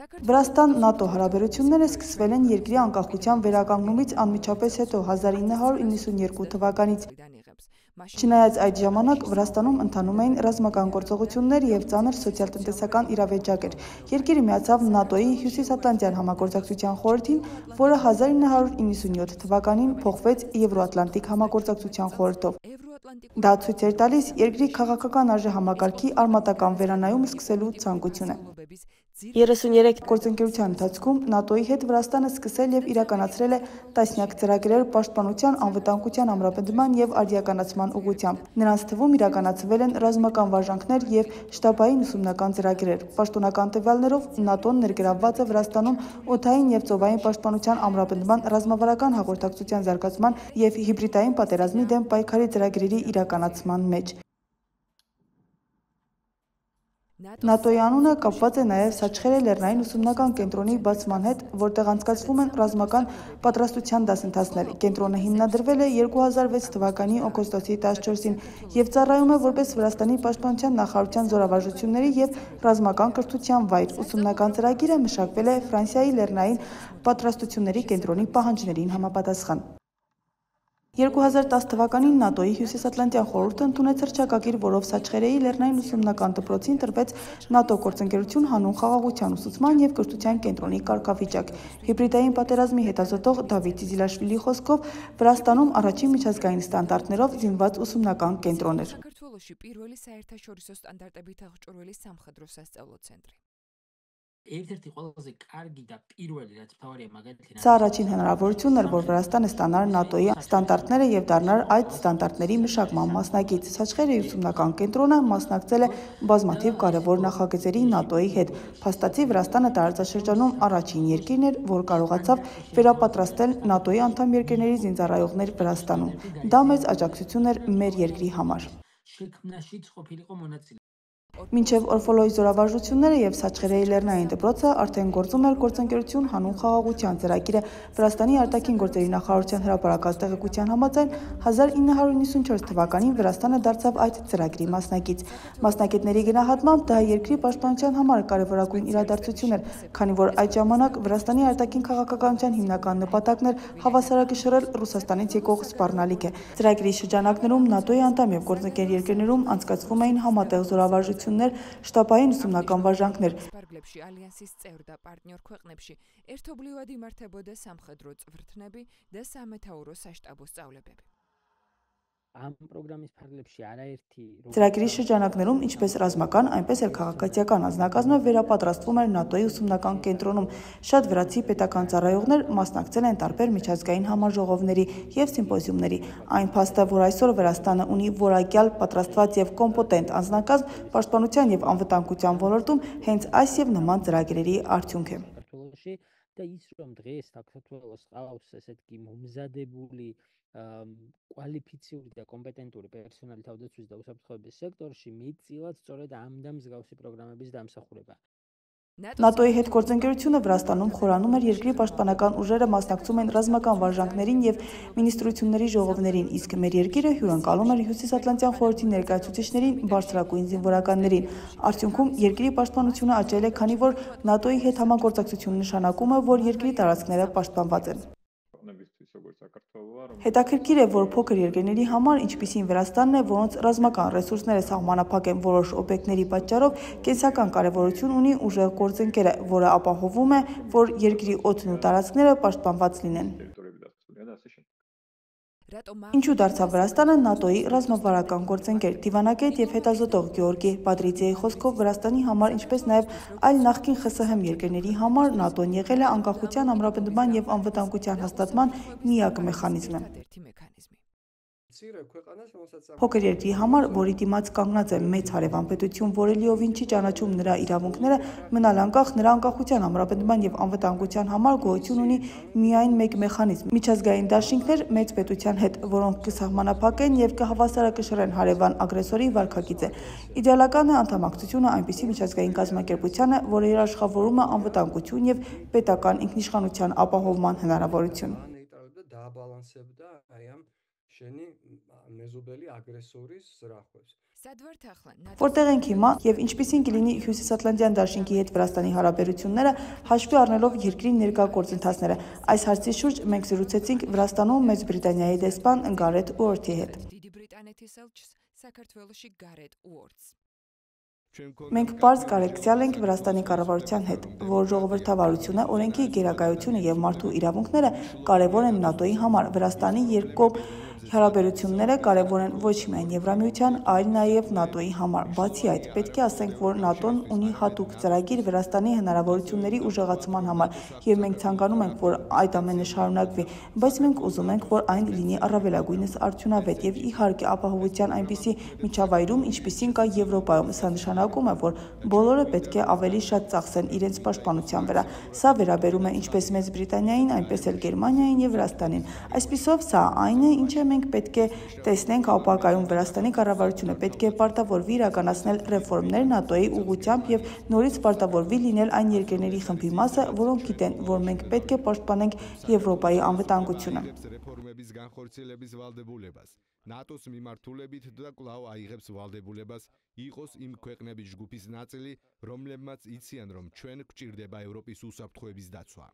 Վրաստան-ՆԱՏՕ հարաբերությունները սկսվել են երկրի անկախության վերականգնումից անմիջապես հետո 1992 թվականից։ Չնայած այդ ժամանակ Վրաստանում ընթանում էին ռազմական գործողություններ և ծանր սոցիալ-տնտեսական իրավիճակ էր։ Երկիրը միացավ ՆԱՏՕ-ի Հյուսիսատլանտյան համագործակցության խորհրդին, որը 1997 թվականին փոխվեց Եվրոատլանտիկ համագործակցության խորհրդով։ Դա ցույց էր տալիս երկրի քաղաքական արժեհամակարգի արմատական վերանայում սկսելու ցանկությունը։ 33 գործընկերության ընթացքում ՆԱՏՕ-ի հետ Վրաստանը սկսել և իրականացրել է տասնյակ ծրագրեր պաշտպանության, անվտանգության ամրապնդման և արդիականացման ուղղությամբ։ Նրանց թվում իրականացվել են ռազմական վարժանքներ և շտաբային ուսումնական ծրագրեր։ Պաշտոնական տվյալներով ՆԱՏՕ-ն ներգրավված է Վրաստանում օդային և ծովային պաշտպանության ամրապնդման, ռազմավարական հաղորդակցության զարգացման և հիբրիդային պատերազմի դեմ պայքարի ծրագրերի իրականացման մեջ։ ՆԱՏՕ-ի անունը կապված է նաև Սաչխերը լեռնային ուսումնական կենտրոնի բացման հետ, որտեղ անցկացվում են ռազմական պատրաստության դասընթացներ։ Կենտրոնը հիմնադրվել է 2006 թվականի օգոստոսի 14-ին և ծառայում է որպես Վրաստանի պաշտպանության նախարարության զորավարժությունների և ռազմական կրթության վայր։ Ուսումնական ծրագիրը մշակվել է Ֆրանսիայի լեռնային պատրաստությունների կենտրոնի պահանջներին համապատասխան։ 2010 թվականին ՆԱՏՕ-ի Հյուսիսատլանտյան խորհուրդը ընդունեց հռչակագիր, որով Սաչխերեի լեռնային ուսումնական դպրոցին տրվեց ՆԱՏՕ գործընկերություն հանուն խաղաղության ուսուցման և կրթության կենտրոնի կարգավիճակ։ Հիբրիդային պատերազմի հետազոտող Դավիթ Զիլաշվիլիի խոսքով Վրաստանում առաջին միջազգային ստանդարտներով զինված ուսումնական կենտրոն էր։ Սա առաջին հնարավորությունն էր, որ Վրաստանը ստանար ՆԱՏՕ-ի ստանդարտները և դառնար այդ ստանդարտների մշակման մասնակից։ Սաչխերեի ուսումնական կենտրոնը մասնակցել է բազմաթիվ կարևոր նախագծերի ՆԱՏՕ-ի հետ։ Փաստացի Վրաստանը տարածաշրջանում առաջին երկիրն էր, որ կարողացավ վերապատրաստել ՆԱՏՕ-ի անդամ երկրների զինծառայողներ Վրաստանում։ Դա մեծ աջակցություն էր մեր երկրի համար։ Մինչև Օրֆոլոյի զորավարժությունները և Սաչխերեի լեռնային դպրոցը արդեն գործում էր գործընկերություն հանուն խաղաղության ծրագիրը։ Վրաստանի արտաքին գործերի նախարարության հրապարակած տեղեկության համաձայն 1994 թվականին Վրաստանը դարձավ այդ ծրագրի մասնակից։ Մասնակիցների գնահատմամբ դա երկրի պաշտպանության համար կարևորագույն իրադարձություն էր, քանի որ այդ ժամանակ Վրաստանի արտաքին քաղաքականության հիմնական նպատակն էր հավասարակշռել Ռուսաստանից եկող սպառնալիքը։ Ծրագրի շրջանակներում ՆԱՏՕ-ի անդամ և գործընկեր երկրներում անցկացվում էին համատեղ զորավարժություններ, շտաբային ուսումնական վարժանքներ։ Ծրագրի շրջանակներում ինչպես ռազմական, այնպես էլ քաղաքացիական անձնակազմը վերապատրաստվում էր ՆԱՏՕ-ի ուսումնական կենտրոնում։ Շատ վրացի պետական ծառայողներ մասնակցել են տարբեր միջազգային համաժողովների և սիմպոզիումների։ Այն փաստը, որ այսօր Վրաստանը ունի որակյալ, պատրաստված և կոմպետենտ անձնակազմ պաշտպանության և անվտանգության ոլորտում, հենց այս և նման ծրագրերի արդյունք է։ Կვალիֆიციური და კომპეტენტური პერსონალი თავდაცვის და უსაფრთხოების სექტორში მიწილად სწორედ ამ და მსგავსი პროგრამების დამსახურება։ ՆԱՏՕ-ի հետ գործընկերությունը Վրաստանում խորանում էր, երկրի պաշտպանական ուժերը մասնակցում են ռազմական վարժանքներին և մինիստրությունների ժողովներին, իսկ մեր երկիրը հյուրընկալում էր Հյուսիսատլանտյան խորհրդի ներկայացուցիչներին, բարձրագույն զինվորականներին։ Արդյունքում երկրի պաշտպանությունը աճել է, քանի որ ՆԱՏՕ-ի հետ համագործակցությունը նշանակում է, որ երկրի տարածքները պաշտպանված են։ Հետաքրքիր է, որ փոքր երկրների համար, ինչպիսին Վրաստանն է, որոնց ռազմական ռեսուրսները սահմանափակ են որոշ օբյեկտների պատճառով, կենսական կարևորություն ունի ուժեղ գործընկերը, որը ապահովում է, որ երկրի օդն ու տարածքները պաշտպանված լինեն։ Ինչու դարձավ Վրաստանը ՆԱՏՕ-ի ռազմավարական գործընկեր։ Դիվանագետ և հետազոտող Գեորգի Պատրիցիայի խոսքով Վրաստանի համար, ինչպես նաև այլ նախկին ԽՍՀՄ երկրների համար ՆԱՏՕ-ն եղել է անկախության ամրապնդման և անվտանգության հաստատման միակ մեխանիզմը։ Փոքր երկրի համար, որի դիմաց կանգնած է մեծ հարևան պետություն, որը լիովին չի ճանաչում նրա իրավունքները, մնալ անկախ նրա անկախության ամրապնդման և անվտանգության համար գոյություն ունի միայն մեկ մեխանիզմ՝ միջազգային դաշինքներ մեծ պետության հետ, որոնք կսահմանափակեն և կհավասարակշռեն հարևան ագրեսորի վարքագիծը։ Իդեալական է անդամակցությունը այնպիսի միջազգային կազմակերպությանը, որը երաշխավորում է անվտանգություն և պետական ինքնիշխանության ապահովման հնարավորություն։ შენი მეზობელი ագրესორის սրախոց Որտեղ ենք հիմա եւ ինչպիսին կլինի Հյուսիսատլանտյան դաշինքի հետ Վրաստանի հարաբերությունները, հաշվի առնելով երկրի ներկա գործընթացները։ Այս հարցի շուրջ մենք զրուցեցինք Վրաստանում Մեծ Բրիտանիայի դեսպան Գարեթ Ուորթի հետ։ Մենք պարզ կարեկցիալ ենք Վրաստանի կառավարության հետ, որ ժողովրդավարությունը, օրենքի գերակայությունը եւ մարդու իրավունքները կարեւոր են ՆԱՏՕ-ի համար։ Վրաստանի երկկողմ հարաբերությունները կարևոր են ոչ միայն Եվրամիության, այլ նաև ՆԱՏՕ-ի համար։ Բացի այդ, պետք է ասենք, որ ՆԱՏՕ-ն ունի հատուկ ծրագիր Վրաստանի հնարավորությունների ուժեղացման համար, եւ մենք ցանկանում ենք, որ այդ ամենը շարունակվի, բայց մենք ուզում ենք, որ այն լինի առավելագույնս արդյունավետ եւ իհարկե ապահովության այնպիսի միջավայրում, ինչպիսին կա Եվրոպայում։ Սա նշանակում է, որ բոլորը պետք է ավելի շատ ծախսեն իրենց պաշտպանության վրա։ Սա վերաբերում է ինչպես Մեծ Բրիտանիային, այնպես էլ Գերմանիային եւ Վրաստանին։ Այսպիսով, սա այն է, ինչը մենք պետք է տեսնենք ապագայում Վրաստանի կառավարությունը պետք է պարտավորվի իրականացնել ռեֆորմներ ՆԱՏՕ-ի ուղղությամբ եւ նորից պարտավորվի լինել այն երկրների խմբի մասը, որոնք գիտեն, որ մենք պետք է պաշտպանենք Եվրոպայի անվտանգությունը։ ՆԱՏՕ-ს მიმართულებით და კვლავ აიღებს ვალდებულებას იყოს იმ ქვეყნების ჯგუფის ნაწილი, რომლებმაც იციან, რომ ჩვენ გვჭირდება ევროპის უსაფრთხოების დაცვა.